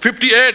58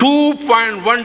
2.1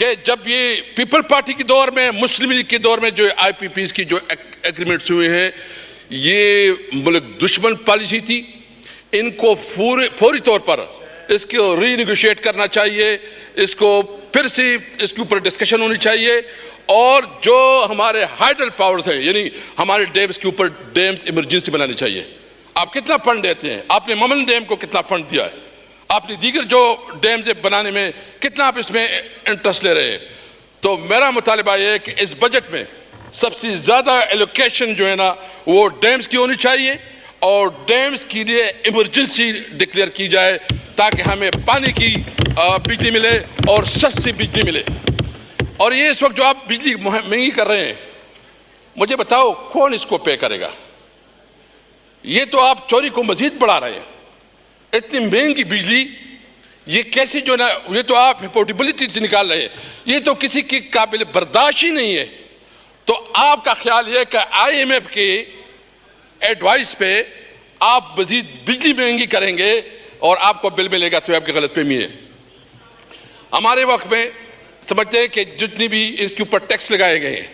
کہ جب یہ پیپل پارٹی کے دور میں، مسلم لیگ کے دور میں جو آئی پی پیز کی جو ایگریمنٹس ہوئے ہیں، یہ ملک دشمن پالیسی تھی. ان کو فوری طور پر اس کو ری نیگوشیٹ کرنا چاہیے، اس کو پھر سے اس کے اوپر ڈسکشن ہونی چاہیے، اور جو ہمارے ہائیڈل پاورز ہیں، یعنی ہمارے ڈیمز کے اوپر ڈیمز ایمرجنسی بنانی چاہیے. آپ کتنا فنڈ دیتے ہیں؟ آپ نے ممن ڈیم کو کتنا فنڈ دیا ہے؟ آپ نے دیگر جو ڈیمز بنانے میں کتنا آپ اس میں انٹرسٹ لے رہے ہیں؟ تو میرا مطالبہ یہ ہے کہ اس بجٹ میں سب سے زیادہ ایلوکیشن جو ہے نا وہ ڈیمز کی ہونی چاہیے، اور ڈیمز کے لیے ایمرجنسی ڈکلیئر کی جائے تاکہ ہمیں پانی کی بجلی ملے اور سستی بجلی ملے. اور یہ اس وقت جو آپ بجلی مہنگی کر رہے ہیں، مجھے بتاؤ کون اس کو پے کرے گا؟ یہ تو آپ چوری کو مزید بڑھا رہے ہیں. اتنی مہنگی بجلی یہ کیسے جو نا، یہ تو آپ پورٹیبلٹی سے نکال رہے ہیں، یہ تو کسی کی قابل برداشت ہی نہیں ہے. تو آپ کا خیال یہ کہ آئی ایم ایف کے ایڈوائس پہ آپ مزید بجلی مہنگی کریں گے اور آپ کو بل ملے گا، تو آپ کی غلط فہمی ہے. ہمارے وقت میں سمجھتے ہیں کہ جتنی بھی اس کے اوپر ٹیکس لگائے گئے ہیں،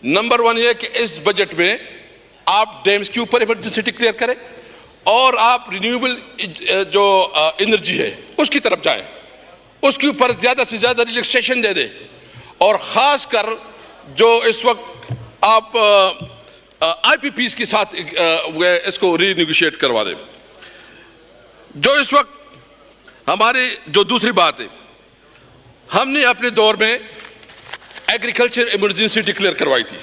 نمبر 1 یہ کہ اس بجٹ میں آپ ڈیمز کے اوپر ایمرجنسی ڈکلیئر کریں، اور آپ رینیویبل جو انرجی ہے اس کی طرف جائیں، اس کے اوپر زیادہ سے زیادہ ریلیکسیشن دے دیں، اور خاص کر جو اس وقت آپ آئی پی پیز کے ساتھ اس کو ری نیگوشیٹ کروا دیں. جو اس وقت ہمارے جو دوسری بات ہے، ہم نے اپنے دور میں ایگریکلچر ایمرجنسی ڈکلیئر کروائی تھی.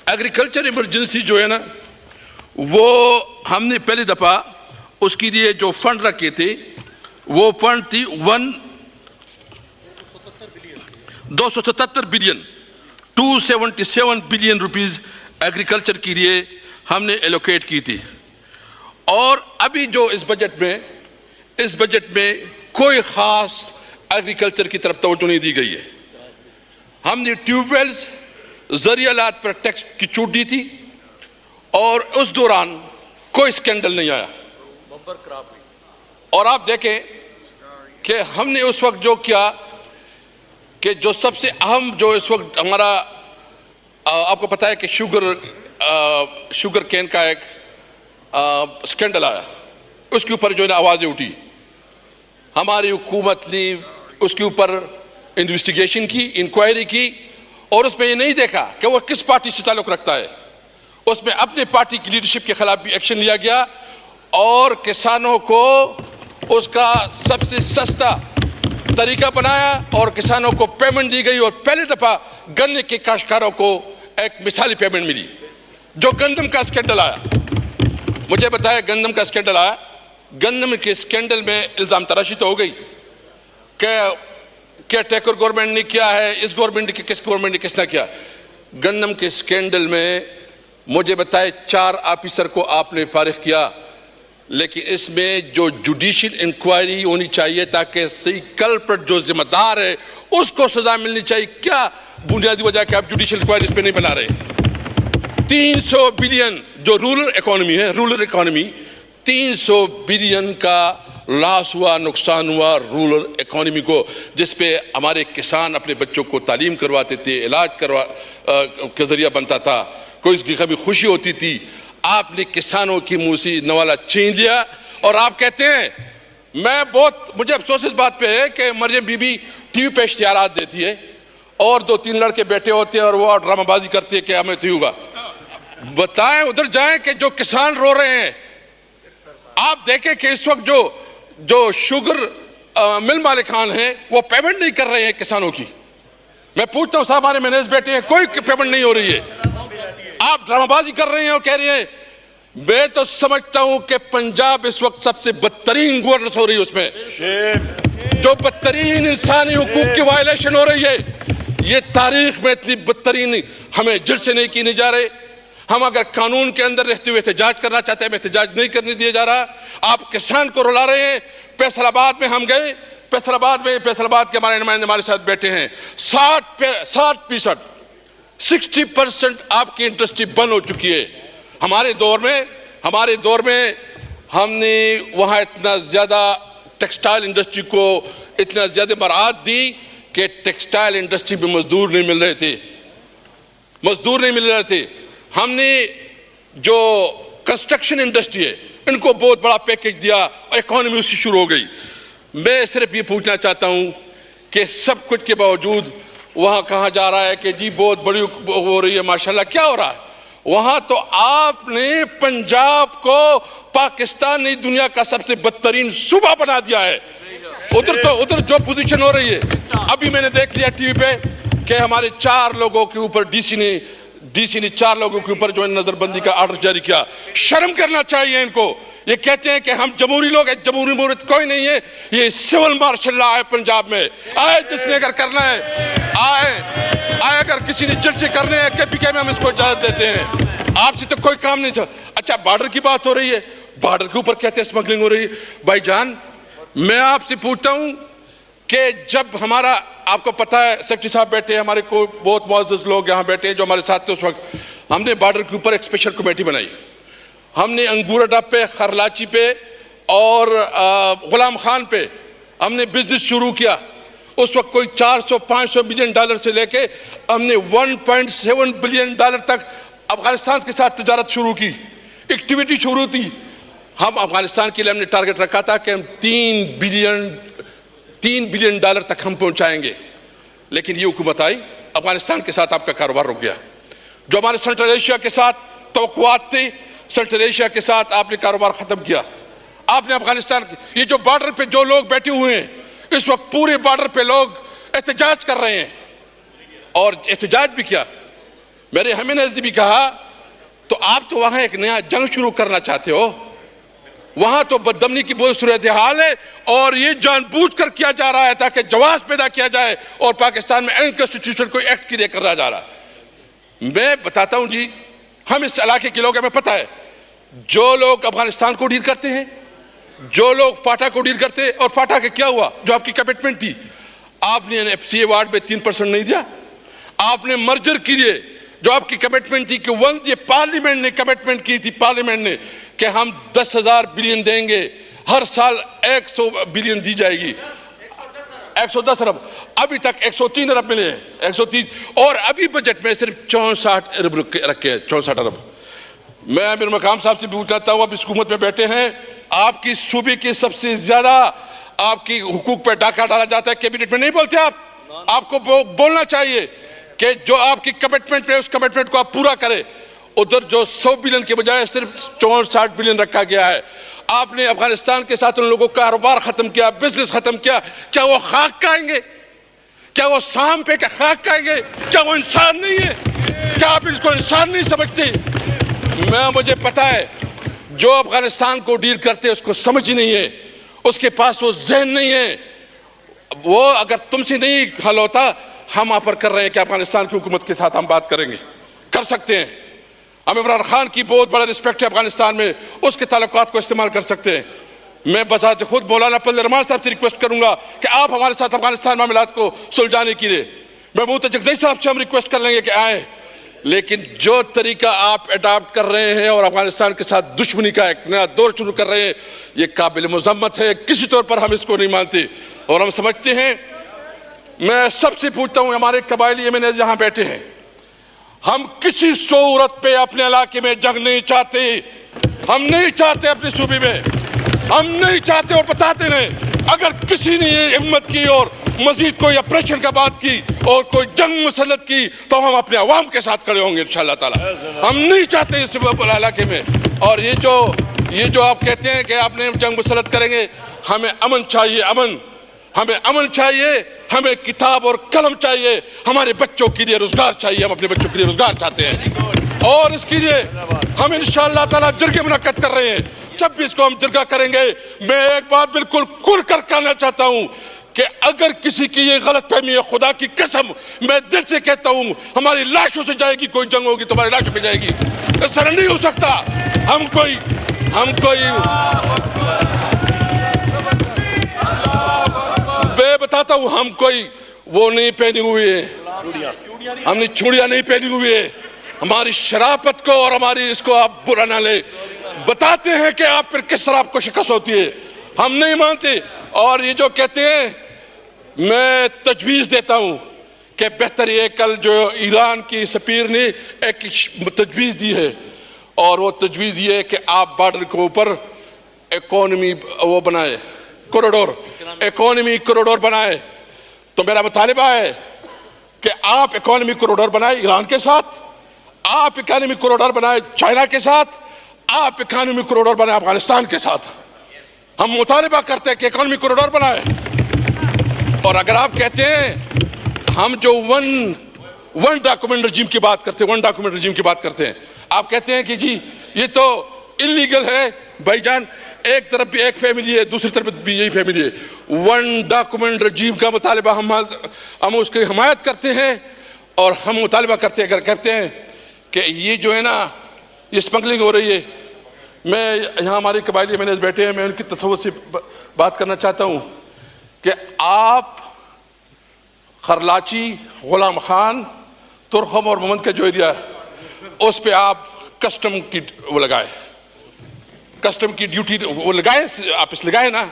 ایگریکلچر ایمرجنسی جو ہے نا، وہ ہم نے پہلی دفعہ اس کے لیے جو فنڈ رکھے تھے، وہ فنڈ تھی 277 بلین 277 بلین روپیز ایگریکلچر کے لیے ہم نے ایلوکیٹ کی تھی. اور ابھی جو اس بجٹ میں کوئی خاص ایگریکلچر کی طرف توجہ نہیں دی گئی ہے. ہم نے ٹیوب ویلز، ذریعہ آلات پر ٹیکس کی چھوٹ دی تھی، اور اس دوران کوئی سکینڈل نہیں آیا. اور آپ دیکھیں کہ ہم نے اس وقت جو کیا کہ جو سب سے اہم جو اس وقت ہمارا آپ کو پتا ہے کہ شوگر کین کا ایک سکینڈل آیا، اس کے اوپر جو ہے نا آوازیں اٹھی. ہماری حکومت نے اس کے اوپر انویسٹیگیشن کی، انکوائری کی، اور اس میں یہ نہیں دیکھا کہ وہ کس پارٹی سے تعلق رکھتا ہے. اس میں اپنے پارٹی کی لیڈرشپ کے خلاف بھی ایکشن لیا گیا، اور کسانوں کو اس کا سب سے سستا طریقہ بنایا، اور کسانوں کو پیمنٹ دی گئی. اور پہلی دفعہ گنے کے کاشتکاروں کو ایک مثالی پیمنٹ ملی. جو گندم کا سکینڈل آیا، مجھے بتایا گندم کا سکینڈل آیا، گندم کے سکینڈل میں الزام تراشی تو ہو گئی کہ کیا ٹیکر گورنمنٹ نے کیا ہے، اس گورنمنٹ نے کس گورنمنٹ نے کس نہ کیا. گندم کے سکینڈل میں مجھے بتائے 4 آفیسر کو آپ نے فارغ کیا، لیکن اس میں جو جوڈیشل انکوائری ہونی چاہیے تاکہ صحیح کلپریٹ جو ذمہ دار ہے اس کو سزا ملنی چاہیے. کیا بنیادی وجہ کہ آپ جوڈیشل انکوائری اس پہ نہیں بنا رہے؟ 300 بلین جو رورل اکانومی ہے، رورل اکانومی 300 بلین کا لاس ہوا، نقصان ہوا رورل اکانومی کو، جس پہ ہمارے کسان اپنے بچوں کو تعلیم کرواتے تھے، علاج کے ذریعہ بنتا تھا، کوئی اس کی کبھی خوشی ہوتی تھی. آپ نے کسانوں کی منہ سے نوالا چھین لیا، اور آپ کہتے ہیں مجھے افسوس اس بات پہ ہے کہ مریم بی بی ٹی وی پہ اشتہارات دیتی ہے، اور 2-3 لڑکے بیٹھے ہوتے ہیں اور وہ ڈرامہ بازی کرتے ہیں کہ ہمیں تو ہوگا. بتائیں، ادھر جائیں کہ جو کسان رو رہے ہیں. آپ دیکھیں کہ اس وقت جو شوگر مل مالکان ہیں وہ پیمنٹ نہیں کر رہے ہیں کسانوں کی. میں پوچھتا ہوں، صاحب ہمارے مینیجر بیٹھے ہیں، کوئی پیمنٹ نہیں ہو رہی ہے. آپ ڈرامہ بازی کر رہے ہیں اور کہہ رہے ہیں. میں تو سمجھتا ہوں کہ پنجاب اس وقت سب سے بدترین گورننس ہو رہی ہے، اس میں جو بدترین انسانی حقوق کی وائلیشن ہو رہی ہے. یہ تاریخ میں اتنی بدترین ہمیں جڑ سے نہیں کی جا رہے. ہم اگر قانون کے اندر رہتے ہوئے احتجاج کرنا چاہتے ہیں، ہمیں احتجاج نہیں کرنے دیا جا رہا. آپ کسان کو رلا رہے ہیں. فیصل آباد میں ہم گئے، فیصل آباد کے ہمارے نمائندے ہمارے ساتھ بیٹھے ہیں. 60% 60% آپ کی انڈسٹری بند ہو چکی ہے. ہمارے دور میں ہم نے وہاں اتنا زیادہ ٹیکسٹائل انڈسٹری کو اتنا زیادہ مراعات دی کہ ٹیکسٹائل انڈسٹری میں مزدور نہیں مل رہے تھے. ہم نے جو کنسٹرکشن انڈسٹری ہے ان کو بہت بڑا پیکیج دیا اور اکانومی اس سے شروع ہو گئی. میں صرف یہ پوچھنا چاہتا ہوں کہ سب کچھ کے باوجود وہاں کہا جا رہا ہے کہ جی بہت بڑی ہو رہی ہے ماشاءاللہ. کیا ہو رہا ہے وہاں؟ تو آپ نے پنجاب کو پاکستان نے دنیا کا سب سے بدترین صوبہ بنا دیا ہے. ادھر جو پوزیشن ہو رہی ہے, ابھی میں نے دیکھ لیا ٹی وی پہ کہ ہمارے 4 لوگوں کے اوپر ڈی سی نے 4 لوگوں کے اوپر جو ہے نظر بندی کا آرڈر جاری کیا. شرم کرنا چاہیے ان کو. یہ کہتے ہیں کہ ہم جمہوری لوگ ہیں. جمہوری مورت کوئی نہیں ہے. یہ سول مارشل لا ہے پنجاب میں. آئے جس نے اگر کرنا ہے آئے اگر کسی نے جلسے کرنے ہیں کے پی کے میں ہم اس کو اجازت دیتے ہیں. آپ سے تو کوئی کام نہیں. اچھا بارڈر کی بات ہو رہی ہے, بارڈر کے اوپر کہتے ہیں اسمگلنگ ہو رہی ہے. بھائی جان میں آپ سے پوچھتا ہوں کہ جب ہمارا, آپ کو پتا ہے سیکرٹری صاحب بیٹھے ہیں ہمارے کو بہت معزز لوگ یہاں بیٹھے ہیں جو ہمارے ساتھ تھے اس وقت, ہم نے بارڈر کے اوپر ایک اسپیشل کمیٹی بنائی. ہم نے انگور اڈا پہ, خرلاچی پہ اور غلام خان پہ ہم نے بزنس شروع کیا. اس وقت کوئی 400-500 ملین ڈالر سے لے کے ہم نے 1.7 بلین ڈالر تک افغانستان کے ساتھ تجارت شروع کی, ایکٹیویٹی شروع تھی. ہم افغانستان کے لیے ہم نے ٹارگٹ رکھا تھا کہ ہم 3 بلین ڈالر تک ہم پہنچائیں گے. لیکن یہ حکومت آئی, افغانستان کے ساتھ آپ کا کاروبار رک گیا. جو ہمارے سینٹرل ایشیا کے ساتھ توقعات تھے, سینٹرل ایشیا کے ساتھ آپ نے کاروبار ختم کیا. آپ نے افغانستان یہ جو بارڈر پہ جو لوگ بیٹھے ہوئے ہیں اس وقت پورے بارڈر پہ لوگ احتجاج کر رہے ہیں, اور احتجاج بھی کیا. میرے ہمیں نزدیک بھی کہا تو آپ تو وہاں ایک نیا جنگ شروع کرنا چاہتے ہو. وہاں تو بدامنی کی بہت صورتحال ہے اور یہ جان بوجھ کر کیا جا رہا ہے تاکہ جواز پیدا کیا جائے, اور پاکستان میں انکانسٹیٹیوشن کوئی ایکٹ کریٹ کرا جا رہا ہے. میں بتاتا ہوں جی, ہم اس علاقے کے لوگ, ہمیں پتہ ہے جو لوگ افغانستان کو ڈیل کرتے ہیں, جو لوگ فاٹا کو ڈیل کرتے ہیں, اور فاٹا کے کیا ہوا جو آپ کی کمٹمنٹ تھی, آپ نے ایف سی اے وارڈ میں 3% نہیں دیا. آپ نے مرجر کے لیے جو آپ کی کمٹمنٹ تھی کہ یہ پارلیمنٹ نے کمٹمنٹ کی تھی, پارلیمنٹ نے کہ ہم 10,000 بلین دیں گے, ہر سال 100 بلین دی جائے گی, 110 ارب, ابھی تک 103 ارب ملے ہیں, 130, اور ابھی بجٹ میں صرف 64 ارب رکھے ہیں, 64 ارب. میں امیر مقام صاحب سے بھی پوچھتا ہوں, اب اس حکومت میں بیٹھے ہیں, آپ کی صوبے کے سب سے زیادہ آپ کی حقوق پہ ڈاکہ ڈالا جاتا ہے, کیبنٹ میں نہیں بولتے آپ کو بولنا چاہیے کہ جو آپ کی کمٹمنٹ ہے اس کمٹمنٹ کو آپ پورا کریں. ادھر جو 100 بلین کے بجائے صرف 64 بلین رکھا گیا ہے. آپ نے افغانستان کے ساتھ ان لوگوں کا کاروبار ختم کیا, بزنس ختم کیا. کیا وہ خاک کھائیں گے؟ کیا وہ سام پہ کہ خاک کھائیں گے؟ کیا وہ انسان نہیں ہے؟ کیا آپ اس کو انسان نہیں سمجھتے؟ مجھے پتا ہے جو افغانستان کو ڈیل کرتے اس کو سمجھ ہی نہیں ہے, اس کے پاس وہ ذہن نہیں ہے. وہ اگر تم سے نہیں حل ہوتا, ہم آفر کر رہے ہیں کہ افغانستان کی حکومت کے ساتھ ہم بات کریں گے, کر سکتے ہیں. ہم عمران خان کی بہت بڑا رسپیکٹ ہے افغانستان میں, اس کے تعلقات کو استعمال کر سکتے ہیں. میں بذات خود مولانا فضل الرحمان صاحب سے ریکویسٹ کروں گا کہ آپ ہمارے ساتھ افغانستان معاملات کو سلجھانے کے لیے, محمود جگزئی صاحب سے ہم ریکویسٹ کر لیں گے کہ آئیں. لیکن جو طریقہ آپ اڈاپٹ کر رہے ہیں اور افغانستان کے ساتھ دشمنی کا ایک نیا دور شروع کر رہے ہیں, یہ قابل مذمت ہے. کسی طور پر ہم اس کو نہیں مانتے اور ہم سمجھتے ہیں. میں سب سے پوچھتا ہوں, ہمارے قبائلی ایم این اے یہاں بیٹھے ہیں, ہم کسی صورت پہ اپنے علاقے میں جنگ نہیں چاہتے. ہم نہیں چاہتے اپنے صوبے میں, ہم نہیں چاہتے, اور بتاتے رہے. اگر کسی نے یہ ہمت کی اور مزید کوئی اپریشن کا بات کی اور کوئی جنگ مسلط کی تو ہم اپنے عوام کے ساتھ کھڑے ہوں گے انشاءاللہ تعالی. ہم نہیں چاہتے اس علاقے میں. اور یہ جو آپ کہتے ہیں کہ آپ نے جنگ مسلط کریں گے, ہمیں امن چاہیے, ہمیں امن چاہیے, ہمیں کتاب اور قلم چاہیے, ہمارے بچوں کے لیے روزگار چاہیے. ہم اپنے بچوں کے لیے روزگار چاہتے ہیں اور اس کے لیے ہم انشاءاللہ تعالی جرگے منعقد کر رہے ہیں. جب بھی اس کو ہم جرگہ کریں گے, میں ایک بات بالکل کھل کر کہنا چاہتا ہوں کہ اگر کسی کی یہ غلط فہمی ہے, خدا کی قسم میں دل سے کہتا ہوں, ہماری لاشوں سے جائے گی کوئی جنگ ہوگی تو ہماری لاشوں پہ جائے گی. اس طرح نہیں ہو سکتا. ہم کوئی میں بتاتا ہوں, ہم کوئی وہ نہیں پہنی ہوئی ہے, ہم نے چوڑیاں نہیں پہنی ہوئی ہے. ہماری شرافت کو اور ہماری اس کو آپ برا نہ لے. بتاتے ہیں کہ آپ پھر کس طرح آپ کو شکست ہوتی ہے, ہم نہیں مانتے. اور یہ جو کہتے ہیں میں تجویز دیتا ہوں کہ بہتر یہ کل جو ایران کی سفیر نے ایک تجویز دی ہے، اور وہ تجویز یہ ہے کہ آپ بارڈر کے اوپر اکانومی وہ بنائے، کوریڈور، اکانومی کوریڈور بنائے۔ تو میرا مطالبہ ہے کہ آپ اکانومی کوریڈور بنائے ایران کے ساتھ، آپ اکانومی کوریڈور بنائے چائنا کے ساتھ، آپ اکانومی کوریڈور بنائے افغانستان کے ساتھ۔ ہم مطالبہ کرتے ہیں کہ اکانومی کوریڈور بنائے۔ اور اگر آپ کہتے ہیں ہم جو ون ڈاکومنٹ رجیم کی بات کرتے ہیں، ون ڈاکومنٹ رجیم کی بات کرتے ہیں، آپ کہتے ہیں کہ جی یہ تو انلیگل ہے، بھائی جان ایک طرف بھی ایک فیملی ہے، دوسری طرف بھی یہی فیملی ہے۔ ون ڈاکومنٹ رجیم کا مطالبہ ہم اس کی حمایت کرتے ہیں، اور ہم مطالبہ کرتے ہیں، اگر کہتے ہیں کہ یہ جو ہے نا یہ اسمگلنگ ہو رہی ہے۔ میں یہاں ہمارے قبائلی مینیج بیٹھے ہیں، میں ان کی تصور سے بات کرنا چاہتا ہوں کہ آپ خرلاچی، غلام خان، ترخم اور محمد کا جو ایریا ہے اس پہ آپ کسٹم کی وہ لگائے، کسٹم کی ڈیوٹی وہ لگائے، آپ اس لگائے نا۔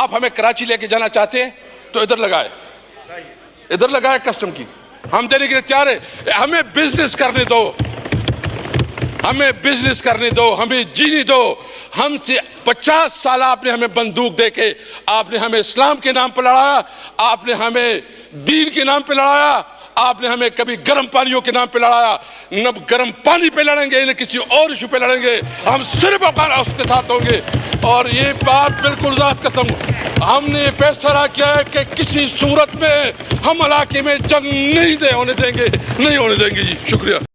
آپ ہمیں کراچی لے کے جانا چاہتے ہیں تو ادھر لگائے، ادھر لگائے کسٹم کی، ہم دینے کے لیے تیار ہے۔ ہمیں بزنس کرنے دو، ہمیں بزنس کرنے دو، ہمیں جینے دو۔ ہم سے 50 سال آپ نے ہمیں بندوق دے کے، آپ نے ہمیں اسلام کے نام پہ لڑایا، آپ نے ہمیں دین کے نام پہ لڑایا، آپ نے ہمیں کبھی گرم پانیوں کے نام پہ لڑایا۔ نہ گرم پانی پہ لڑیں گے، نہ کسی اور ایشو پہ لڑیں گے، ہم صرف اس کے ساتھ ہوں گے۔ اور یہ بات بالکل ذات قسم، ہم نے فیصلہ کیا ہے کہ کسی صورت میں ہم علاقے میں جنگ نہیں ہونے دیں گے، نہیں ہونے دیں گے۔ جی شکریہ۔